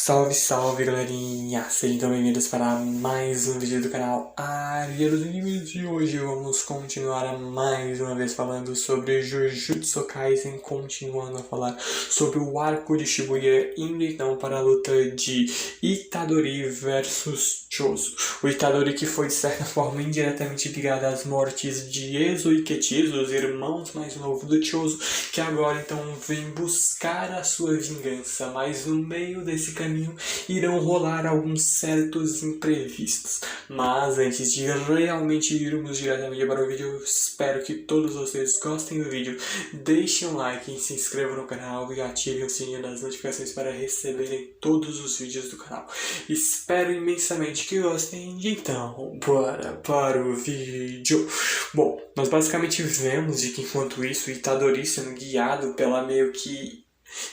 Salve, salve galerinha! Sejam bem-vindos para mais um vídeo do canal Área dos Animes e hoje vamos continuar mais uma vez falando sobre Jujutsu Kaisen, continuando a falar sobre o arco de Shibuya, indo então para a luta de Itadori versus Chozo. O Itadori que foi de certa forma indiretamente ligado às mortes de Ezo e Ketizo, os irmãos mais novos do Chozo, que agora então vem buscar a sua vingança, mas no meio desse caminho irão rolar alguns certos imprevistos. Mas antes de realmente irmos diretamente para o vídeo, eu espero que todos vocês gostem do vídeo, deixem um like, se inscrevam no canal e ativem o sininho das notificações para receberem todos os vídeos do canal. Espero imensamente que gostem, então bora para o vídeo. Bom, nós basicamente vemos de que enquanto isso o Itadori sendo guiado pela meio que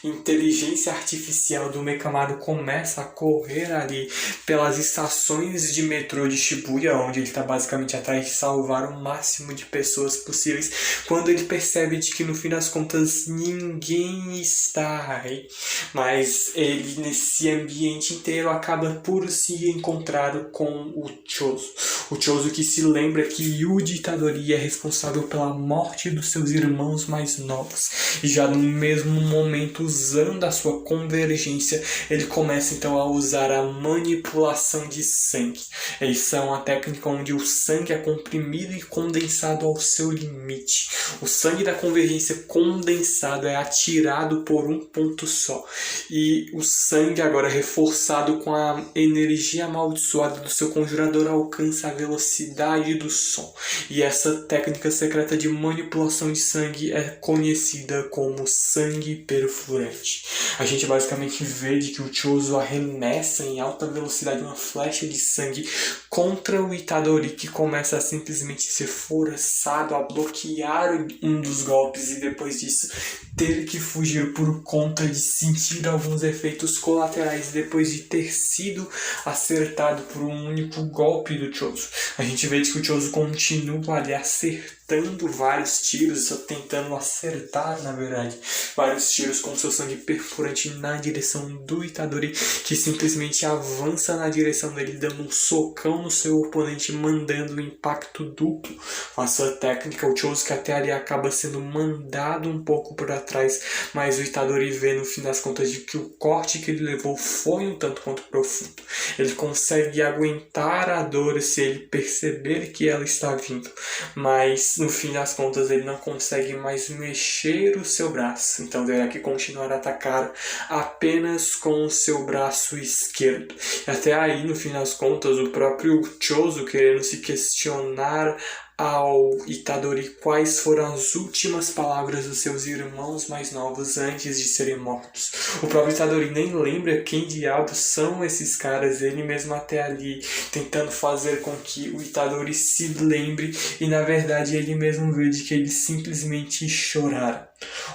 inteligência artificial do Mekamaru começa a correr ali pelas estações de metrô de Shibuya, onde ele está basicamente atrás de salvar o máximo de pessoas possíveis, quando ele percebe de que no fim das contas ninguém está aí, mas ele nesse ambiente inteiro acaba por se encontrar com o Chozo que se lembra que Yuji Itadori é responsável pela morte dos seus irmãos mais novos, e já no mesmo momento, usando a sua convergência, ele começa então a usar a manipulação de sangue. Essa é uma técnica onde o sangue é comprimido e condensado ao seu limite. O sangue da convergência condensado é atirado por um ponto só, e o sangue agora reforçado com a energia amaldiçoada do seu conjurador alcança a velocidade do som, e essa técnica secreta de manipulação de sangue é conhecida como sangue perfurante. A gente basicamente vê de que o Chozo arremessa em alta velocidade uma flecha de sangue contra o Itadori, que começa a simplesmente ser forçado a bloquear um dos golpes e depois disso ter que fugir por conta de sentir alguns efeitos colaterais depois de ter sido acertado por um único golpe do Chozo. A gente vê que o Chozo continua ali acertando vários tiros, só tentando acertar, na verdade, vários tiros com seu sangue perfurante na direção do Itadori, que simplesmente avança na direção dele, dando um socão no seu oponente, mandando um impacto duplo. A sua técnica, o Chozo que até ali acaba sendo mandado um pouco por trás, mas o Itadori vê no fim das contas de que o corte que ele levou foi um tanto quanto profundo. Ele consegue aguentar a dor se ele perceber que ela está vindo, mas no fim das contas ele não consegue mais mexer o seu braço, então terá que continuar a atacar apenas com o seu braço esquerdo. E até aí, no fim das contas, o próprio Chozo querendo se questionar ao Itadori quais foram as últimas palavras dos seus irmãos mais novos antes de serem mortos. O próprio Itadori nem lembra quem diabos são esses caras, ele mesmo até ali tentando fazer com que o Itadori se lembre, e na verdade ele mesmo vê de que ele simplesmente choraram.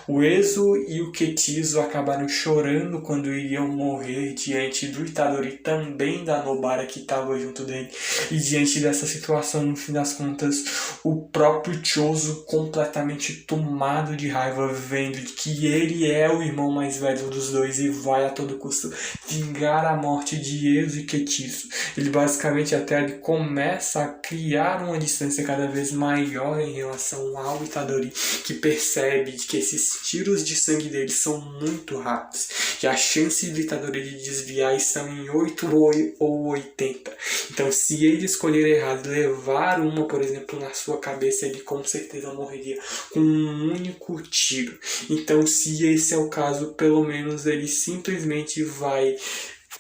O Ezo e o Ketizo acabaram chorando quando iriam morrer diante do Itadori, também da Nobara que estava junto dele, e diante dessa situação, no fim das contas, o próprio Chozo completamente tomado de raiva, vendo que ele é o irmão mais velho dos dois e vai a todo custo vingar a morte de Ezo e Ketizo. Ele basicamente até ele começa a criar uma distância cada vez maior em relação ao Itadori, que percebe que esses tiros de sangue dele são muito rápidos, e a chance do Itadori de desviar estão em 8 ou 80. Então se ele escolher errado, levar uma, por exemplo, na sua cabeça, ele com certeza morreria com um único tiro. Então se esse é o caso, pelo menos ele simplesmente vai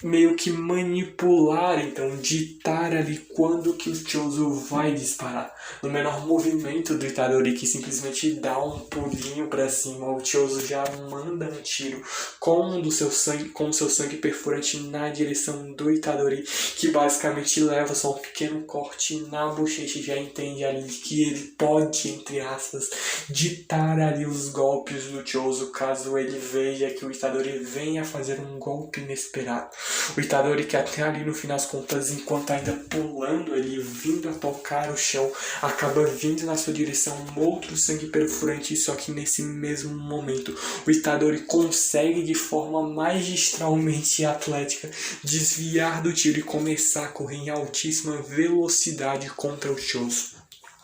meio que manipular, então ditar ali quando que o Chozo vai disparar. No menor movimento do Itadori, que simplesmente dá um pulinho para cima, o Chozo já manda um tiro com o seu sangue perfurante na direção do Itadori, que basicamente leva só um pequeno corte na bochecha, e já entende ali que ele pode, entre aspas, ditar ali os golpes do Chozo caso ele veja que o Itadori venha fazer um golpe inesperado. O Itadori, que até ali no fim das contas, enquanto ainda pulando ali, vindo a tocar o chão, acaba vindo na sua direção um outro sangue perfurante, só que nesse mesmo momento o Itadori consegue de forma magistralmente atlética desviar do tiro e começar a correr em altíssima velocidade contra o Choso.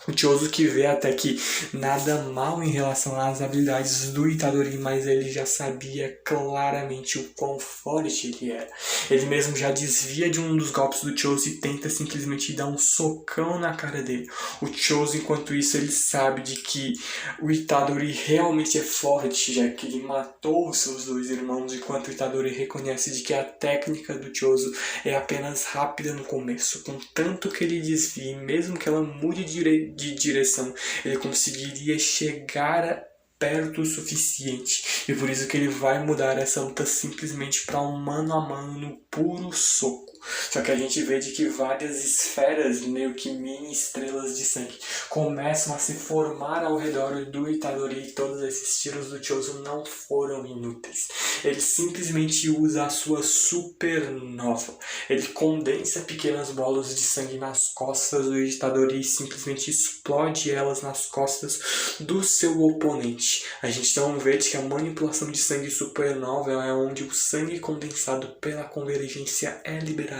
O Choso que vê até que nada mal em relação às habilidades do Itadori, mas ele já sabia claramente o quão forte ele era. Ele mesmo já desvia de um dos golpes do Choso e tenta simplesmente dar um socão na cara dele. O Choso, enquanto isso, ele sabe de que o Itadori realmente é forte, já que ele matou os seus dois irmãos, enquanto o Itadori reconhece de que a técnica do Choso é apenas rápida no começo. Contanto que ele desvie, mesmo que ela mude de direção, ele conseguiria chegar perto o suficiente. E por isso que ele vai mudar essa luta simplesmente para um mano a mano no puro soco. Só que a gente vê de que várias esferas, meio que mini estrelas de sangue, começam a se formar ao redor do Itadori e todos esses tiros do Choso não foram inúteis. Ele simplesmente usa a sua supernova. Ele condensa pequenas bolas de sangue nas costas do Itadori e simplesmente explode elas nas costas do seu oponente. A gente então vê que a manipulação de sangue supernova é onde o sangue condensado pela convergência é liberado,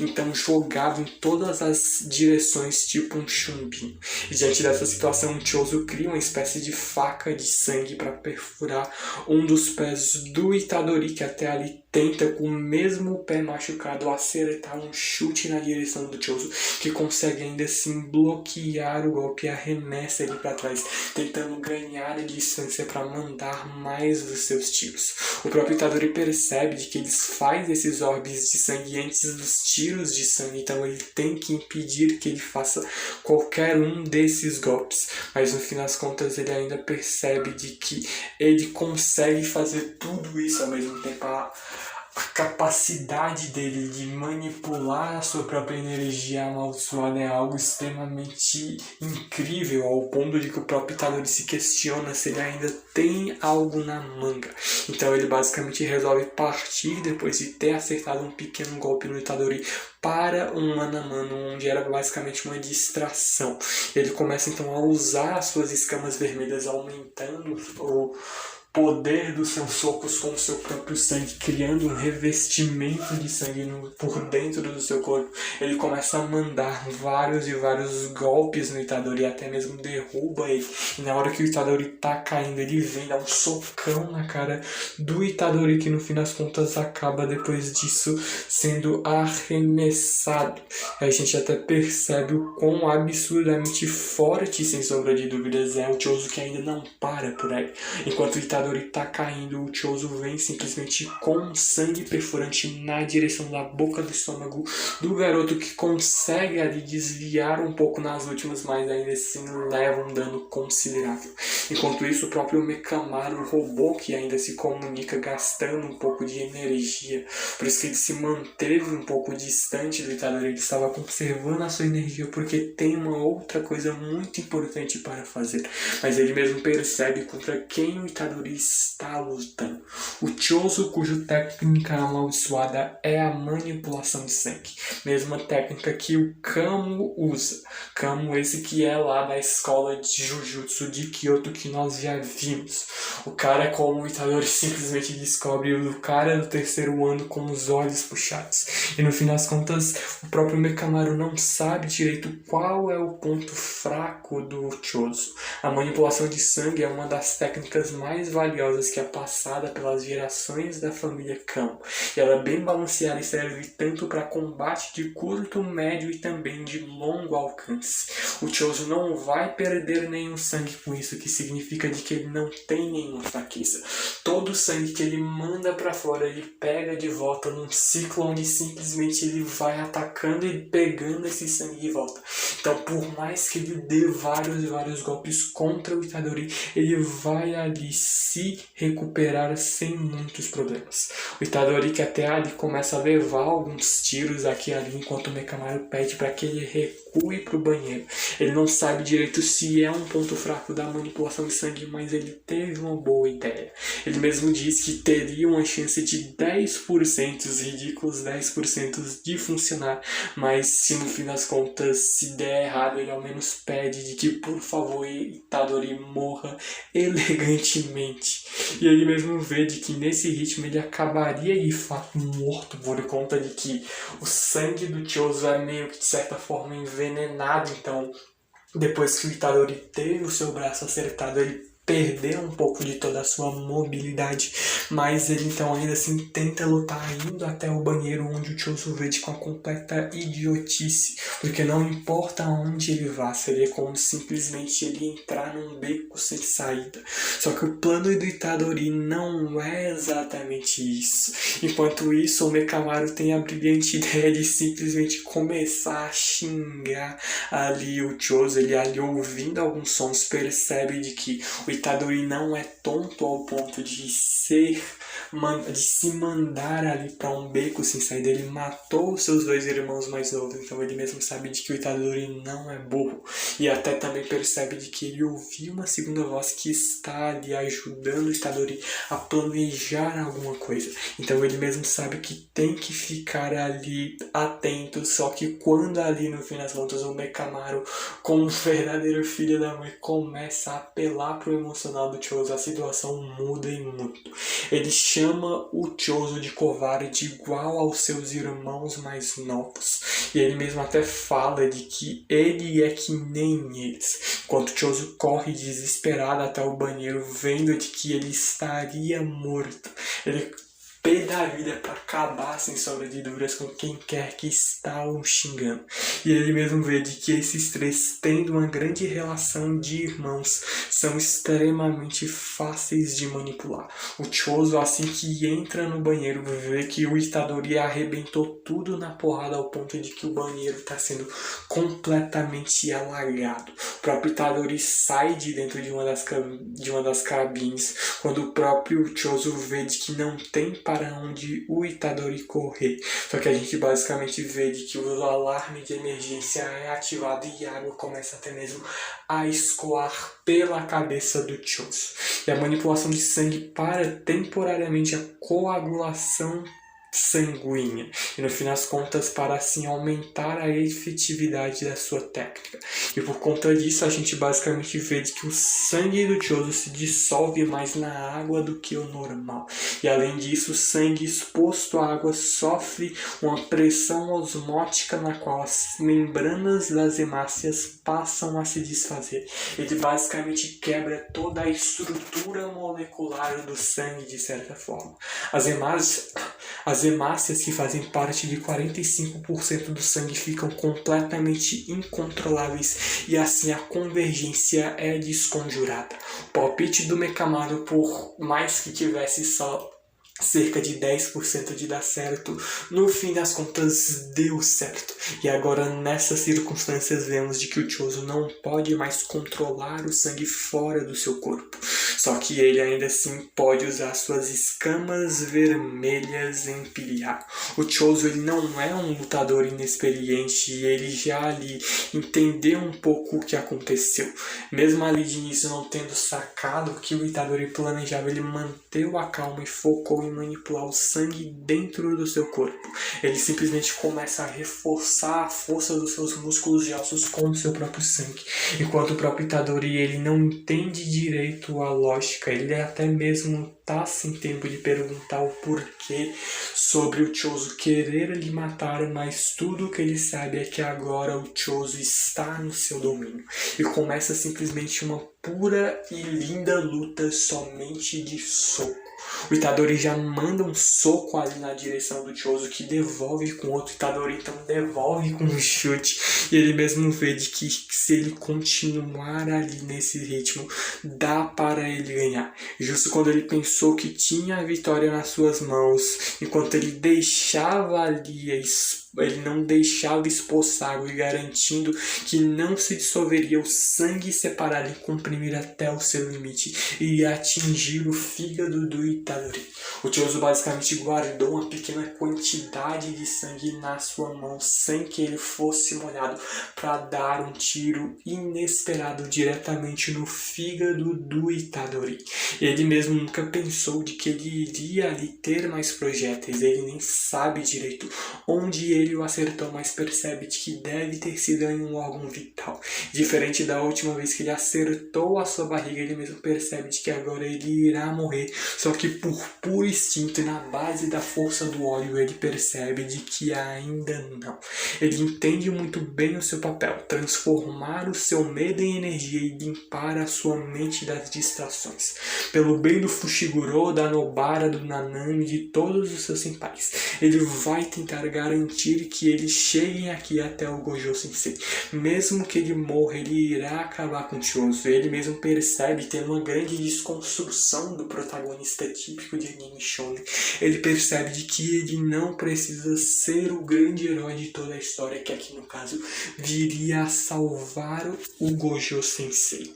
então jogado em todas as direções, tipo um chumbinho. E diante dessa situação, o Choso cria uma espécie de faca de sangue para perfurar um dos pés do Itadori, que até ali tenta, com o mesmo pé machucado, acertar um chute na direção do Choso, que consegue ainda assim bloquear o golpe e arremessa ele para trás, tentando ganhar a distância para mandar mais dos seus tiros. O próprio Itadori percebe de que eles fazem esses orbes de sangue antes dos tiros de sangue, então ele tem que impedir que ele faça qualquer um desses golpes. Mas no fim das contas ele ainda percebe de que ele consegue fazer tudo isso ao mesmo tempo. A capacidade dele de manipular a sua própria energia amaldiçoada é algo extremamente incrível, ao ponto de que o próprio Itadori se questiona se ele ainda tem algo na manga. Então ele basicamente resolve partir, depois de ter acertado um pequeno golpe no Itadori, para um mano a mano, onde era basicamente uma distração. Ele começa então a usar as suas escamas vermelhas, aumentando o poder dos seus socos com o seu próprio sangue, criando um revestimento de sangue por dentro do seu corpo. Ele começa a mandar vários e vários golpes no Itadori, até mesmo derruba ele. E na hora que o Itadori tá caindo, ele vem dar um socão na cara do Itadori, que no fim das contas acaba depois disso sendo arremessado. Aí a gente até percebe o quão absurdamente forte, sem sombra de dúvidas, é o Choso, que ainda não para por aí. Enquanto o Itadori tá caindo, o Choso vem simplesmente com sangue perfurante na direção da boca do estômago do garoto, que consegue ali desviar um pouco nas últimas, mas ainda assim leva um dano considerável. Enquanto isso, o próprio Mekamaru, o robô, que ainda se comunica gastando um pouco de energia, por isso que ele se manteve um pouco distante do Itadori, ele estava conservando a sua energia porque tem uma outra coisa muito importante para fazer. Mas ele mesmo percebe contra quem o Itadori está lutando. O Choso, cuja técnica amaldiçoada é a manipulação de sangue. Mesma técnica que o Kamo usa. Kamo esse que é lá da escola de Jujutsu de Kyoto, que nós já vimos. O cara, como o Itadori simplesmente descobre, o cara do terceiro ano com os olhos puxados. E no fim das contas, o próprio Mekamaru não sabe direito qual é o ponto fraco do Choso. A manipulação de sangue é uma das técnicas mais valiosas que é passada pelas gerações da família Kamo. E ela é bem balanceada e serve tanto para combate de curto, médio e também de longo alcance. O Choso não vai perder nenhum sangue com isso, que significa de que ele não tem nenhuma fraqueza. Todo o sangue que ele manda para fora, ele pega de volta num ciclo onde simplesmente ele vai atacando e pegando esse sangue de volta. Então, por mais que ele dê vários e vários golpes contra o Itadori, ele vai ali se recuperar sem muitos problemas. O Itadori, que até ali começa a levar alguns tiros aqui e ali, enquanto o Mekamaru pede para que ele recue recue para o banheiro. Ele não sabe direito se é um ponto fraco da manipulação de sangue, mas ele teve uma boa ideia. Ele mesmo diz que teria uma chance de 10%, os ridículos 10% de funcionar, mas se no fim das contas se der errado, ele ao menos pede de que por favor Itadori morra elegantemente. E ele mesmo vê de que nesse ritmo ele acabaria de fato morto por conta de que o sangue do Chozo é meio que de certa forma envenenado. Então depois que o Itadori teve o seu braço acertado, ele perdeu um pouco de toda a sua mobilidade, mas ele então ainda assim tenta lutar, indo até o banheiro, onde o Chozo vê com a completa idiotice, porque não importa onde ele vá, seria como simplesmente ele entrar num beco sem saída. Só que o plano do Itadori não é exatamente isso. Enquanto isso, o Mekamaru tem a brilhante ideia de simplesmente começar a xingar ali o Chozo. Ele ali, ouvindo alguns sons, percebe de que o Itadori não é tonto ao ponto de se mandar ali para um beco sem saída. Ele matou os seus 2 irmãos mais novos, então ele mesmo sabe de que o Itadori não é burro. E até também percebe de que ele ouviu uma segunda voz que está ali ajudando o Itadori a planejar alguma coisa. Então ele mesmo sabe que tem que ficar ali atento, só que quando ali no fim das contas o Mekamaru, como um verdadeiro filho da mãe, começa a apelar pro emocional do Chozo, a situação muda e muito. Ele chama o Chozo de covarde igual aos seus irmãos mais novos. E ele mesmo até fala de que ele é que nem eles. Enquanto o Chozo corre desesperado até o banheiro, vendo de que ele estaria morto. Ele da vida para acabar, sem sombra de dúvidas, com quem quer que está o xingando. E ele mesmo vê de que esses 3, tendo uma grande relação de irmãos, são extremamente fáceis de manipular. O Chozo, assim que entra no banheiro, vê que o Itadori arrebentou tudo na porrada ao ponto de que o banheiro está sendo completamente alagado. O próprio Itadori sai de dentro de uma das cabines, quando o próprio Chozo vê de que não tem para onde o Itadori correr. Só que a gente basicamente vê de que o alarme de emergência é ativado e a água começa até mesmo a escoar pela cabeça do Chozo. E a manipulação de sangue para temporariamente a coagulação sanguínea, e no fim das contas para assim aumentar a efetividade da sua técnica. E por conta disso a gente basicamente vê que o sangue do Chozo se dissolve mais na água do que o normal. E além disso, o sangue exposto à água sofre uma pressão osmótica na qual as membranas das hemácias passam a se desfazer. Ele basicamente quebra toda a estrutura molecular do sangue de certa forma. As hemácias, que fazem parte de 45% do sangue, ficam completamente incontroláveis e assim a convergência é desconjurada. O palpite do Mekamaru, por mais que tivesse só cerca de 10% de dar certo, no fim das contas deu certo. E agora nessas circunstâncias vemos de que o Chozo não pode mais controlar o sangue fora do seu corpo. Só que ele ainda assim pode usar suas escamas vermelhas em pilhar. O Chozo, ele não é um lutador inexperiente e ele já ali entendeu um pouco o que aconteceu. Mesmo ali de início não tendo sacado que o Itadori planejava, ele manteve a calma e focou em manipular o sangue dentro do seu corpo. Ele simplesmente começa a reforçar a força dos seus músculos e ossos com o seu próprio sangue. Enquanto o próprio Itadori, ele não entende direito a lógica, ele até mesmo tá sem tempo de perguntar o porquê sobre o Chozo querer lhe matar, mas tudo o que ele sabe é que agora o Chozo está no seu domínio. E começa simplesmente uma pura e linda luta somente de soco. O Itadori já manda um soco ali na direção do Chozo, que devolve com outro. Itadori então devolve com um chute. E ele mesmo vê de que se ele continuar ali nesse ritmo, dá para ele ganhar. Justo quando ele pensou que tinha a vitória nas suas mãos, enquanto ele deixava ali ele não deixava expulsar água e garantindo que não se dissolveria o sangue, separar e comprimir até o seu limite e atingir o fígado do Itadori. O Chozo basicamente guardou uma pequena quantidade de sangue na sua mão sem que ele fosse molhado para dar um tiro inesperado diretamente no fígado do Itadori. Ele mesmo nunca pensou de que ele iria ali ter mais projéteis, ele nem sabe direito onde ele o acertou, mas percebe de que deve ter sido em um órgão vital. Diferente da última vez que ele acertou a sua barriga, ele mesmo percebe de que agora ele irá morrer, só que por puro instinto e na base da força do ódio ele percebe de que ainda não. Ele entende muito bem o seu papel, transformar o seu medo em energia e limpar a sua mente das distrações. Pelo bem do Fushiguro, da Nobara, do Nanami, de todos os seus senpais, ele vai tentar garantir que eles cheguem aqui até o Gojo Sensei. Mesmo que ele morra, ele irá acabar com o Chozo. Ele mesmo percebe ter uma grande desconstrução do protagonista típico de anime shonen. Ele percebe de que ele não precisa ser o grande herói de toda a história, que aqui no caso viria a salvar o Gojo Sensei.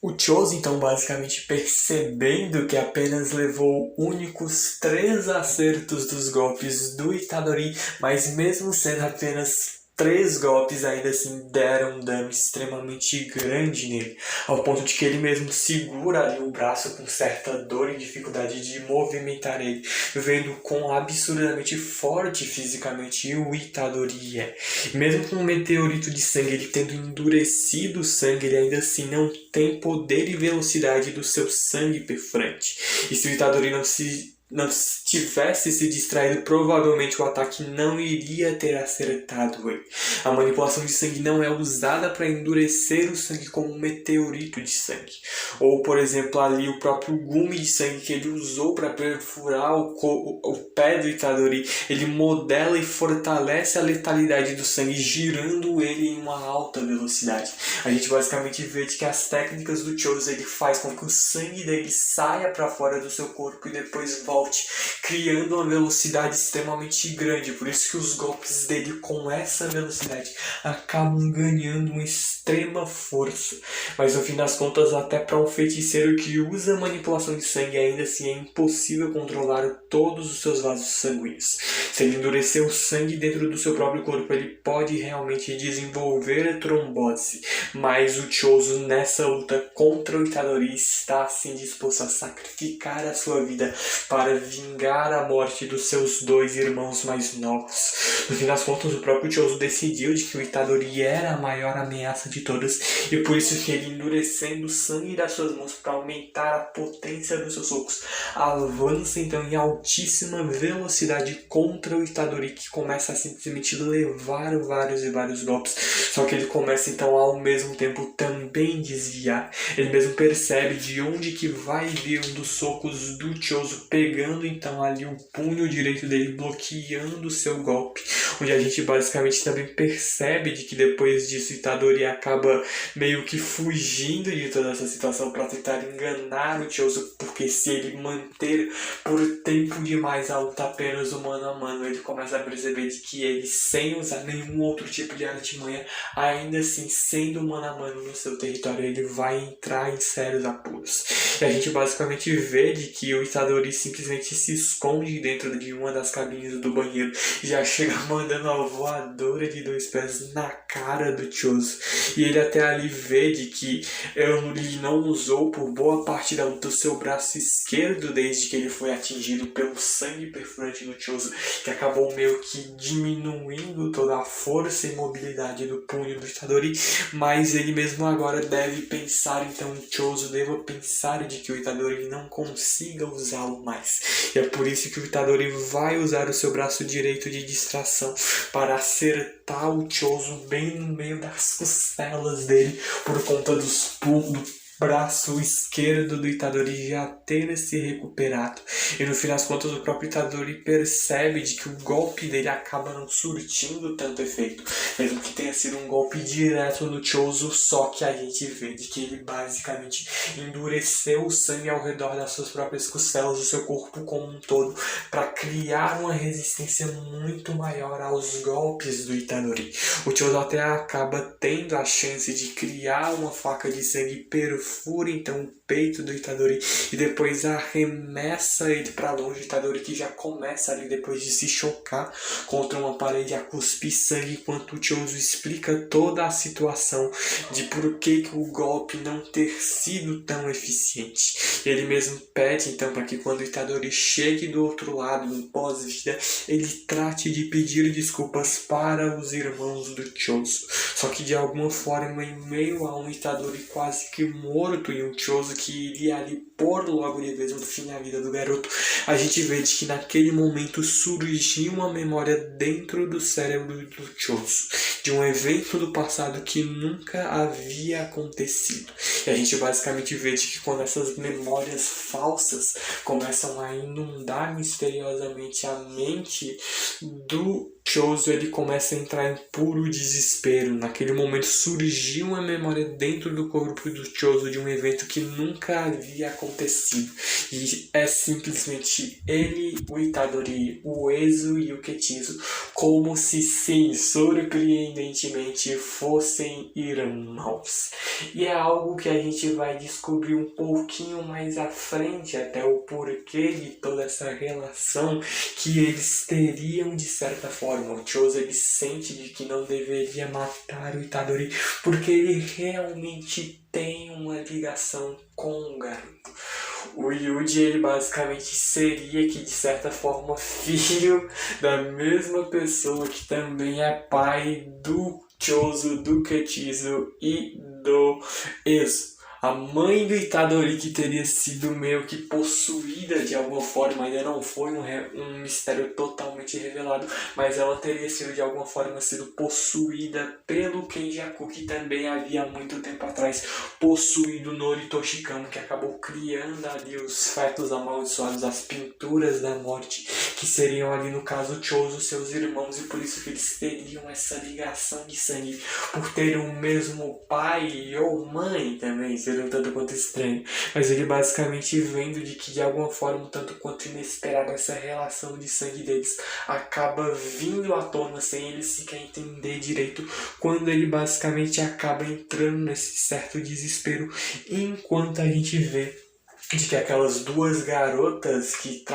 O Chozo, então, basicamente percebendo que apenas levou únicos 3 acertos dos golpes do Itadori, mas mesmo sendo apenas 3 golpes, ainda assim deram um dano extremamente grande nele, ao ponto de que ele mesmo segura ali o braço com certa dor e dificuldade de movimentar ele, vendo quão absurdamente forte fisicamente o Itadori é. Mesmo com um meteorito de sangue, ele tendo endurecido o sangue, ele ainda assim não tem poder e velocidade do seu sangue perfurante. E se o Itadori não tivesse se distraído, provavelmente o ataque não iria ter acertado ele. A manipulação de sangue não é usada para endurecer o sangue como um meteorito de sangue. Ou, por exemplo, ali o próprio gume de sangue que ele usou para perfurar o pé do Itadori, ele modela e fortalece a letalidade do sangue, girando ele em uma alta velocidade. A gente basicamente vê que as técnicas do Chozo, ele faz com que o sangue dele saia para fora do seu corpo e depois volte, criando uma velocidade extremamente grande. Por isso que os golpes dele com essa velocidade acabam ganhando uma extrema força. Mas no fim das contas, até para um feiticeiro que usa manipulação de sangue, ainda assim é impossível controlar todos os seus vasos sanguíneos. Se ele endurecer o sangue dentro do seu próprio corpo, ele pode realmente desenvolver trombose. Mas o Chozo, nessa luta contra o Itadori, está assim disposto a sacrificar a sua vida para vingar a morte dos seus 2 irmãos mais novos. No fim das contas, o próprio Chozo decidiu de que o Itadori era a maior ameaça de todas, e por isso que ele, endurecendo o sangue das suas mãos para aumentar a potência dos seus socos, avança então em altíssima velocidade contra o Itadori, que começa a simplesmente levar vários e vários golpes. Só que ele começa então ao mesmo tempo também desviar. Ele mesmo percebe de onde que vai vir um dos socos do Chozo, pegando então ali o punho direito dele, bloqueando o seu golpe. Onde a gente basicamente também percebe de que depois disso Itadori acaba meio que fugindo de toda essa situação para tentar enganar o Chozo, porque se ele manter por tempo demais a luta apenas o mano a mano, ele começa a perceber de que ele, sem usar nenhum outro tipo de artimanha, ainda assim sendo mano a mano no seu território, ele vai entrar em sérios apuros. E a gente basicamente vê de que o Itadori simplesmente se esconde dentro de uma das cabines do banheiro e já chega mandando uma voadora de 2 pés na cara do Chozo. E ele até ali vê de que ele não usou por boa parte da luta o seu braço esquerdo desde que ele foi atingido pelo sangue perfurante do Chozo, que acabou meio que diminuindo toda a força e mobilidade do punho do Itadori. Mas ele mesmo agora deve pensar, então o Chozo deva pensar de que o Itadori não consiga usá-lo mais. E é por isso que o Itadori vai usar o seu braço direito de distração para acertar o Chozo bem no meio das costelas dele, por conta do braço esquerdo do Itadori já ter se recuperado. E no fim das contas, o próprio Itadori percebe de que o golpe dele acaba não surtindo tanto efeito, mesmo que tenha sido um golpe direto no Chozo. Só que a gente vê de que ele basicamente endureceu o sangue ao redor das suas próprias costelas, do seu corpo como um todo, para criar uma resistência muito maior aos golpes do Itadori. O Chozo até acaba tendo a chance de criar uma faca de sangue perfura então o peito do Itadori e depois arremessa ele pra longe. O Itadori que já começa ali depois de se chocar contra uma parede a cuspir sangue, enquanto o Choso explica toda a situação de por que o golpe não ter sido tão eficiente. Ele mesmo pede então para que quando o Itadori chegue do outro lado em pós-vida, ele trate de pedir desculpas para os irmãos do Choso. Só que de alguma forma, em meio a um Itadori quase que morto e um Choso que iria ali pôr logo de vez no fim da vida do garoto, a gente vê de que naquele momento surgiu uma memória dentro do cérebro do Choso, de um evento do passado que nunca havia acontecido. E a gente basicamente vê de que quando essas memórias falsas começam a inundar misteriosamente a mente do Choso, ele começa a entrar em puro desespero. Naquele momento surgiu uma memória dentro do corpo do Choso de um evento que nunca havia acontecido. E é simplesmente ele, o Itadori, o Ezo e o Ketizo, como se sim, surpreendentemente fossem irmãos. E é algo que a gente vai descobrir um pouquinho mais à frente, até o porquê de toda essa relação que eles teriam de certa forma. O Choso ele sente de que não deveria matar o Itadori porque ele realmente tem uma ligação com o garoto. O Yuji ele basicamente seria que de certa forma filho da mesma pessoa que também é pai do Choso, do Ketizo e do Ezo. A mãe do Itadori que teria sido meio que possuída de alguma forma, ainda não foi um mistério totalmente revelado, mas ela teria sido de alguma forma possuída pelo Kenjaku, que também havia muito tempo atrás possuído Norito Shikamo, que acabou criando ali os fetos amaldiçoados, as pinturas da morte, que seriam ali no caso Choso, seus irmãos, e por isso que eles teriam essa ligação de sangue, por terem o mesmo pai ou mãe também, seria um tanto quanto estranho, mas ele basicamente vendo de que de alguma forma, tanto quanto inesperada, essa relação de sangue deles acaba vindo à tona sem eles sequer entender direito, quando ele basicamente acaba entrando nesse certo desespero, enquanto a gente vê de que aquelas duas garotas que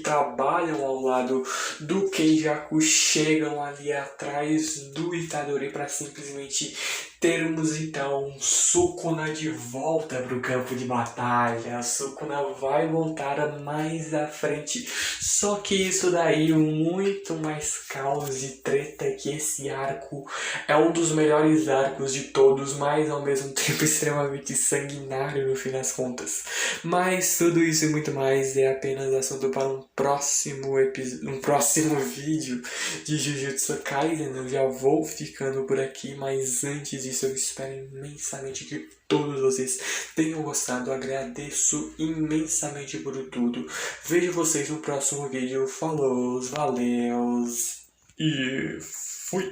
trabalham ao lado do Kenjaku chegam ali atrás do Itadori para simplesmente termos então Sukuna de volta para o campo de batalha. A Sukuna vai voltar mais à frente, só que isso daí muito mais caos e treta, que esse arco é um dos melhores arcos de todos, mas ao mesmo tempo extremamente sanguinário no fim das contas. Mas tudo isso e muito mais é apenas assunto para um próximo vídeo de Jujutsu Kaisen. Eu já vou ficando por aqui, mas antes disso eu espero imensamente que todos vocês tenham gostado. Eu agradeço imensamente por tudo. Vejo vocês no próximo vídeo. Falou, valeus e fui!